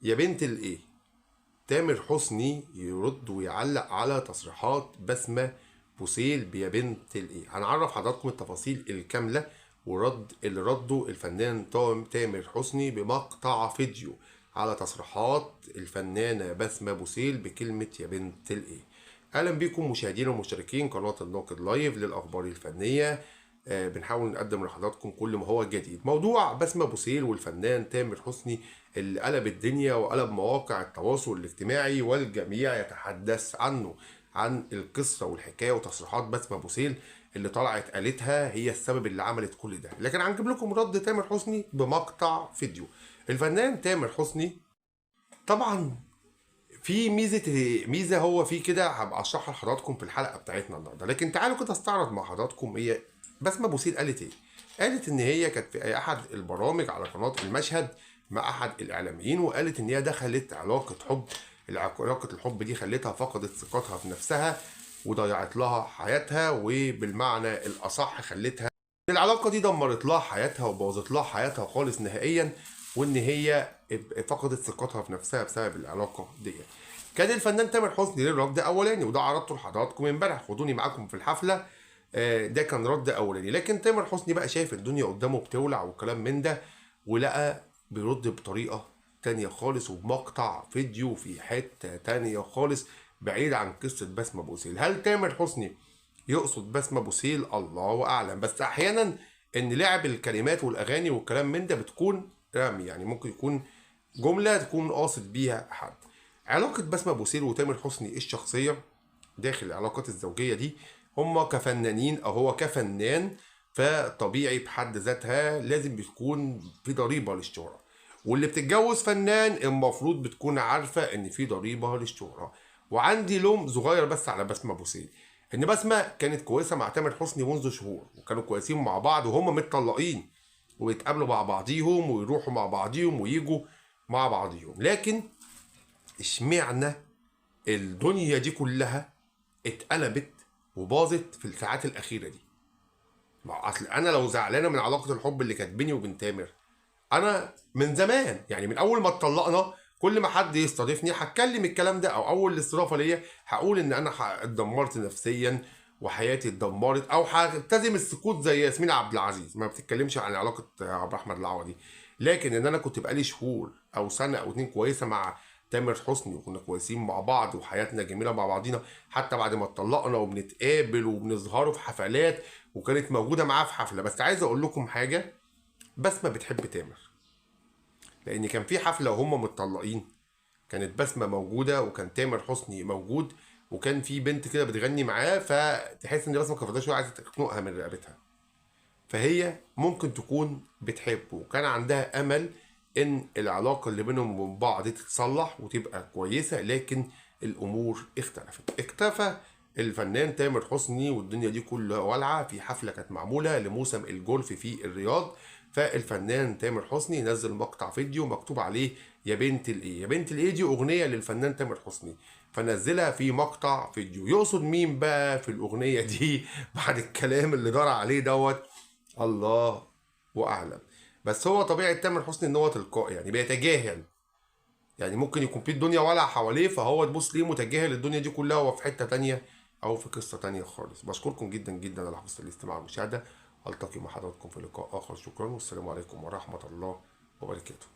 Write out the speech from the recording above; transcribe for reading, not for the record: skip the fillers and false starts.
يا بنت الايه. تامر حسني يرد ويعلق على تصريحات بسمة بوسيل بيا بنت الايه. هنعرف حضراتكم التفاصيل الكاملة ورد اللي رده الفنان تامر حسني بمقطع فيديو على تصريحات الفنانة بسمة بوسيل بكلمة يا بنت الايه. اهلا بكم مشاهدينا ومشتركين قناة الناقد لايف للاخبار الفنية. بنحاول نقدم لحضراتكم كل ما هو جديد. موضوع بسمة بوسيل والفنان تامر حسني اللي قلب الدنيا وقلب مواقع التواصل الاجتماعي والجميع يتحدث عنه، عن القصة والحكاية وتصريحات بسمة بوسيل اللي طلعت قالتها هي السبب اللي عملت كل ده. لكن هنجيب لكم رد تامر حسني بمقطع فيديو. الفنان تامر حسني طبعا في ميزه هو في كده هبقى اشرحها لحضراتكم في الحلقه بتاعتنا النهارده. لكن تعالوا كده استعرض مع حضراتكم هي بسمه بوسيل قالت ايه. قالت ان هي كانت في احد البرامج على قناه المشهد مع احد الاعلاميين، وقالت ان هي دخلت علاقه حب. علاقه الحب دي خلتها فقدت ثقتها في نفسها وضيعت لها حياتها، وبالمعنى الاصح خلتها العلاقه دي دمرت لها حياتها وبوظت لها حياتها خالص نهائيا، وان هي فقدت ثقتها في نفسها بسبب العلاقه دي. كان الفنان تامر حسني ليه رد اولاني وده عرضته لحضراتكم امبارح، خدوني معاكم في الحفله. ده كان رد اولاني. لكن تامر حسني بقى شايف الدنيا قدامه بتولع وكلام من ده، ولقى بيرد بطريقه تانية خالص وبمقطع فيديو في حته تانية خالص بعيد عن قصه بسمه بوسيل. هل تامر حسني يقصد بسمة بوسيل؟ الله اعلم. بس احيانا ان لعب الكلمات والاغاني والكلام من ده بتكون رمي، يعني ممكن يكون جمله تكون قاصد بيها حد. علاقه بسمة بوسيل وتامر حسني الشخصيه داخل العلاقات الزوجيه دي، هما كفنانين او هو كفنان، فطبيعي بحد ذاتها لازم بتكون في ضريبه للشهره. واللي بتتجوز فنان المفروض بتكون عارفه ان في ضريبه للشهره. وعندي لوم صغير بس على بسمة بوسيل، ان بسمة كانت كويسه مع تامر حسني منذ شهور، وكانوا كويسين مع بعض وهم متطلقين، ويتقابلوا مع بعضيهم ويروحوا مع بعضيهم ويجوا مع بعضيهم. لكن اشمعنى الدنيا دي كلها اتقلبت وباظت في الساعات الاخيره دي؟ ما اصل انا لو زعلانه من علاقه الحب اللي كانت بيني وبين تامر، انا من زمان يعني من اول ما اتطلقنا كل ما حد يستضيفني هتكلم الكلام ده، او اول استضافه ليا هقول ان انا اتدمرت نفسيا وحياتي اتدمرت، او هلتزم السكوت زي ياسمين عبد العزيز ما بتتكلمش عن علاقه عبد الرحمن العوضي. لكن ان انا كنت بقالي شهور او سنه او اتنين كويسه مع تامر حسني وكنا كويسين مع بعض وحياتنا جميله مع بعضينا، حتى بعد ما اتطلقنا وبنتقابل وبنظهروا في حفلات وكانت موجوده معاه في حفله. بس عايز اقول لكم حاجه، بسمه بتحب تامر، لان كان في حفله وهم متطلقين كانت بسمه موجوده وكان تامر حسني موجود، وكان في بنت كده بتغني معاه، فتحس ان بسمه كانت شويه عايزه تخنقها من رقبتها. فهي ممكن تكون بتحبه وكان عندها امل ان العلاقه اللي بينهم وبين بعض تتصلح وتبقى كويسه. لكن الامور اختلفت. اختفى الفنان تامر حسني والدنيا دي كلها والعه في حفله كانت معموله لموسم الجولف في الرياض. فالفنان تامر حسني نزل مقطع فيديو مكتوب عليه يا بنت الايه. يا بنت الايه دي اغنيه للفنان تامر حسني، فنزلها في مقطع فيديو. يقصد مين بقى في الاغنيه دي بعد الكلام اللي دار عليه دوت؟ الله واعلم. بس هو طبيعه تامر حسني ان هو تلقائي، يعني بيتجاهل. يعني ممكن يكون في الدنيا ولع حواليه فهو تبص ليه متجاهل الدنيا دي كلها وهو في حته تانية او في قصه تانية خالص. بشكركم جدا جدا على حسن الاستماع والمشاهده. التقي مع حضراتكم في لقاء اخر. شكرا والسلام عليكم ورحمه الله وبركاته.